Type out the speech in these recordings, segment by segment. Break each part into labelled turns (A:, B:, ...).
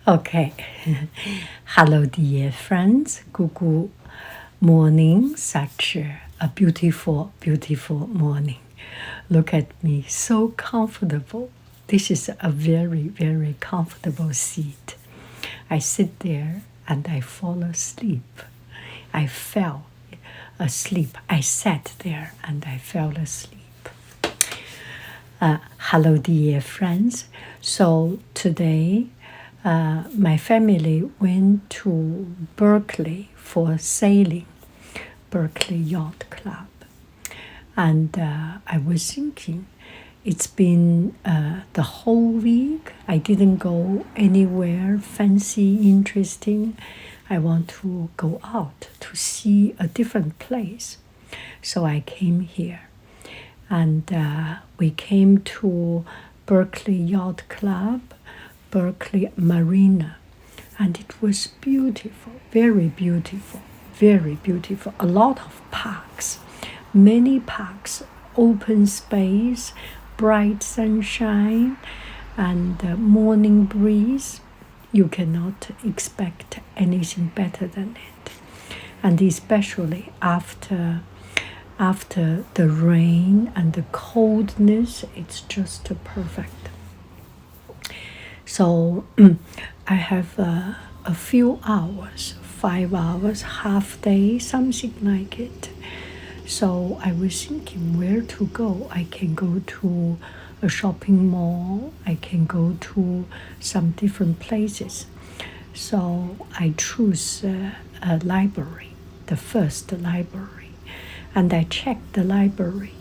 A: Okay. Hello, dear friends. Good morning. Such a beautiful, beautiful morning. Look at me, so comfortable. This is a very, very comfortable seat. I sit there and I fall asleep. I fell asleep. I sat there and I fell asleep. Hello, dear friends. So today, my family went to Berkeley for sailing, Berkeley Yacht Club. And I was thinking, it's been the whole week. I didn't go anywhere fancy, interesting. I want to go out to see a different place. So I came here. And we came to Berkeley Yacht Club, Berkeley Marina. And it was beautiful, very beautiful, very beautiful. A lot of parks, many parks, open space, bright sunshine, and morning breeze. You cannot expect anything better than it. And especially after the rain and the coldness, it's just perfect. So I have a few hours, 5 hours, half day, something like it. So I was thinking where to go. I can go to a shopping mall. I can go to some different places. So I choose a library, the first library. And I checked the library.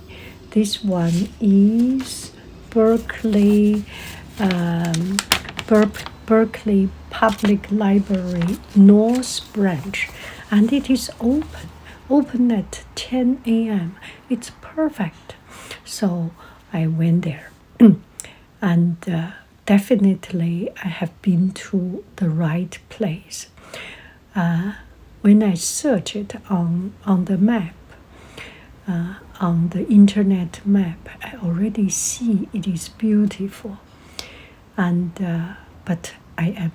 A: This one is Berkeley, Berkeley Public Library North Branch, and it is open at 10 a.m. It's perfect. So I went there, and definitely I have been to the right place. When I search it on the map, on the internet map, I already see it is beautiful, and but I am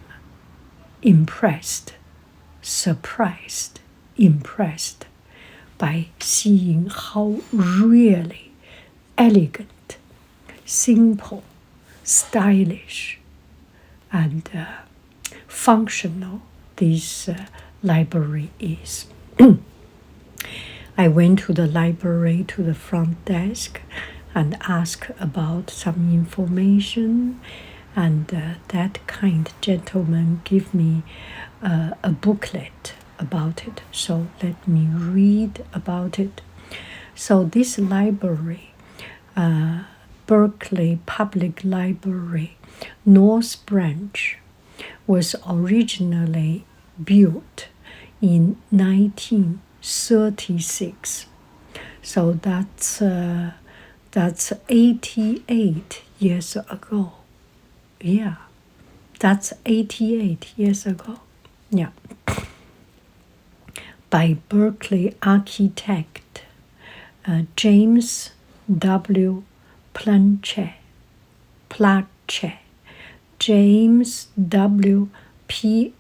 A: impressed, surprised, impressed by seeing how really elegant, simple, stylish, and functional this library is. I went to the library, to the front desk, and asked about some information. And that kind gentleman gave me a booklet about it. So let me read about it. So this library, Berkeley Public Library, North Branch, was originally built in 1936. So that's 88 years ago. Yeah, that's 88 years ago. Yeah. By Berkeley architect James W. Planche. James W. Placek.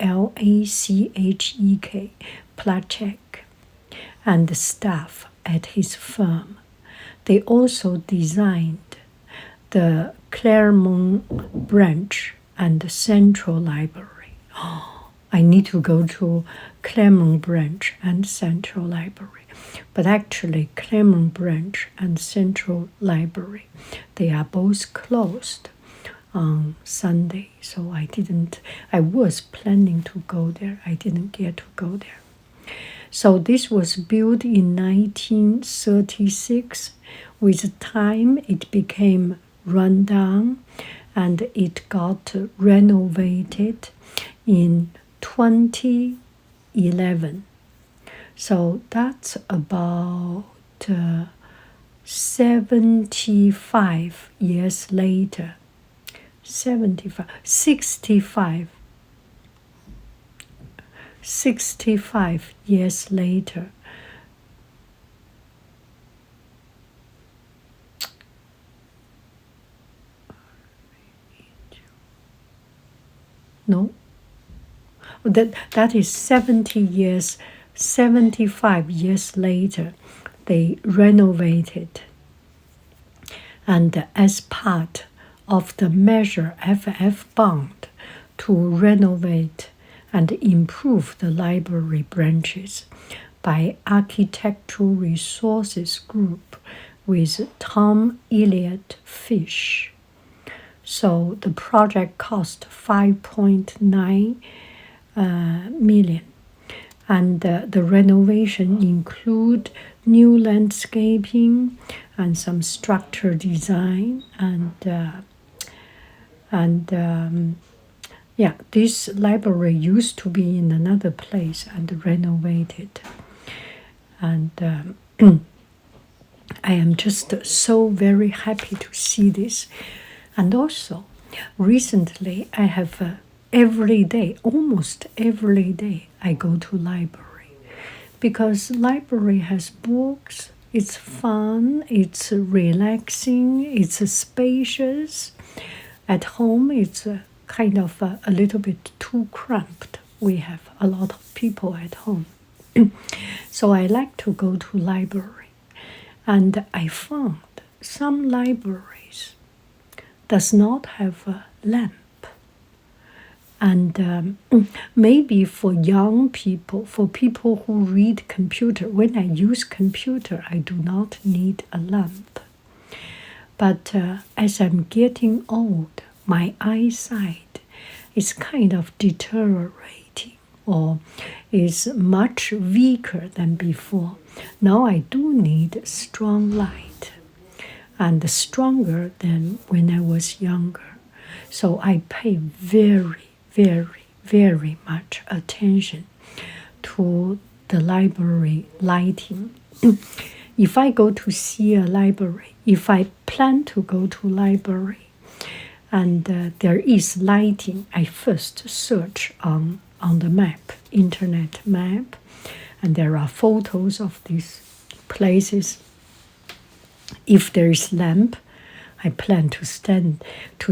A: Placek, and the staff at his firm. They also designed the Claremont branch and the Central Library. Oh, I need to go to Claremont branch and Central Library. But actually, Claremont branch and Central Library, they are both closed on Sunday. So I was planning to go there. I didn't get to go there. So this was built in 1936. With time, it became run down, and it got renovated in 2011. So that's about 75 years later. 65 years later. No, that is 75 years later, they renovated. And as part of the Measure FF bond to renovate and improve the library branches by Architectural Resources Group with Tom Elliott Fish. So the project cost 5.9 million. And the renovation include new landscaping and some structure design yeah, this library used to be in another place and renovated. And I am just so very happy to see this. And also, recently I have every day, almost every day, I go to library. Because library has books, it's fun, it's relaxing, it's spacious. At home, it's kind of a little bit too cramped. We have a lot of people at home. So I like to go to library. And I found some libraries does not have a lamp. And maybe for young people, for people who read computer, when I use computer, I do not need a lamp. But as I'm getting old, my eyesight is kind of deteriorating or is much weaker than before. Now I do need strong light and stronger than when I was younger. So I pay very, very, very much attention to the library lighting. If I go to see a library, if I plan to go to library, and there is lighting, I first search on the map, internet map, and there are photos of these places. If there is lamp, I plan to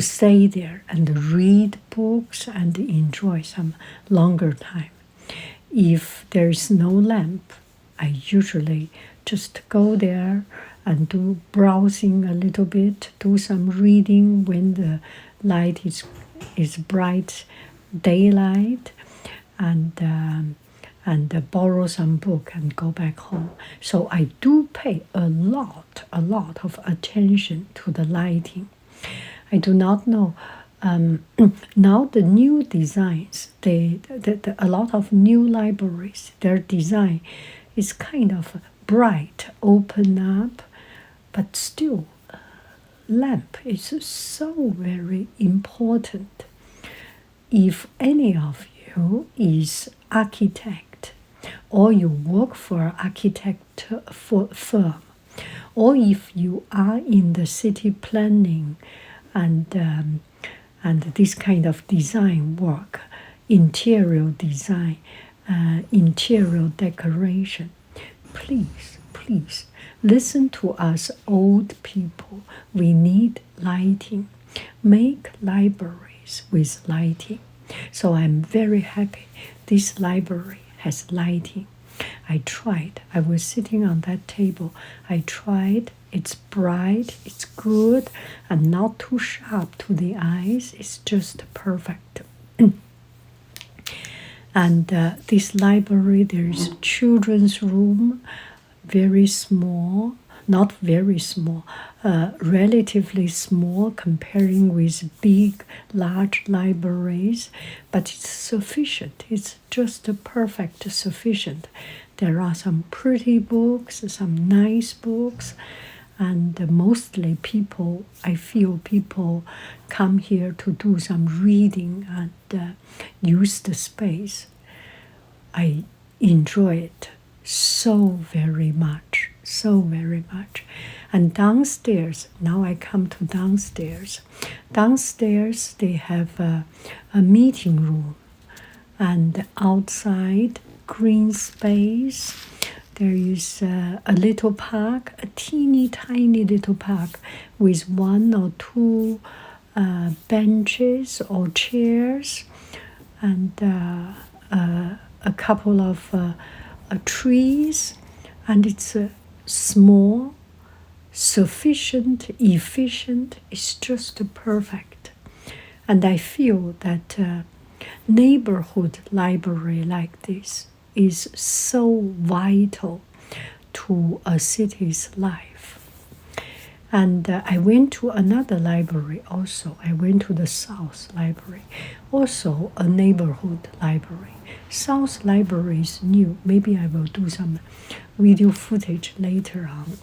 A: stay there and read books and enjoy some longer time. If there is no lamp, I usually just go there and do browsing a little bit, do some reading when the light is bright daylight, and borrow some book and go back home. So I do pay a lot of attention to the lighting. I do not know. Now the new designs, a lot of new libraries, their design is kind of bright, open up, but still lamp is so very important. If any of you is architect, or you work for an architect firm, or if you are in the city planning and this kind of design work, interior design, interior decoration, please listen to us old people. We need lighting. Make libraries with lighting. So I'm very happy this library has lighting. I tried. I was sitting on that table. I tried. It's bright, it's good, and not too sharp to the eyes. It's just perfect. And this library, there is a children's room, very small, not very small, relatively small comparing with big, large libraries, but it's sufficient. It's just perfect, sufficient. There are some pretty books, some nice books, and mostly people, I feel people come here to do some reading and use the space. I enjoy it so very much. And downstairs, now I come to downstairs. Downstairs they have a meeting room, and outside green space. There is a little park, a teeny tiny little park with one or two benches or chairs, and a couple of trees, and it's small, sufficient, efficient. It's just perfect. And I feel that neighborhood library like this is so vital to a city's life. And I went to another library also. I went to the South Library, also a neighborhood library. South Library is new. Maybe I will do some video footage later on.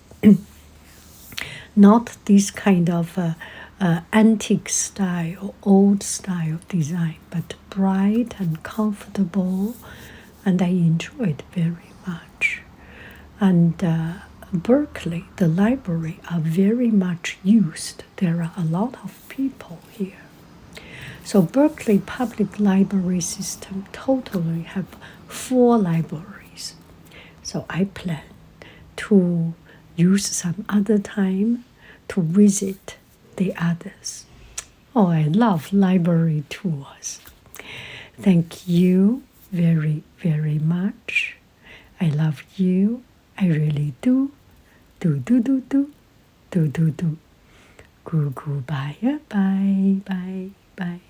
A: Not this kind of antique style, old style design, but bright and comfortable, and I enjoy it very much. And Berkeley, the library are very much used. There are a lot of people here. So Berkeley Public Library System totally have 4 libraries. So I plan to use some other time to visit the others. Oh, I love library tours. Thank you very, very much. I love you. I really do. Do. Goodbye. Bye. Bye.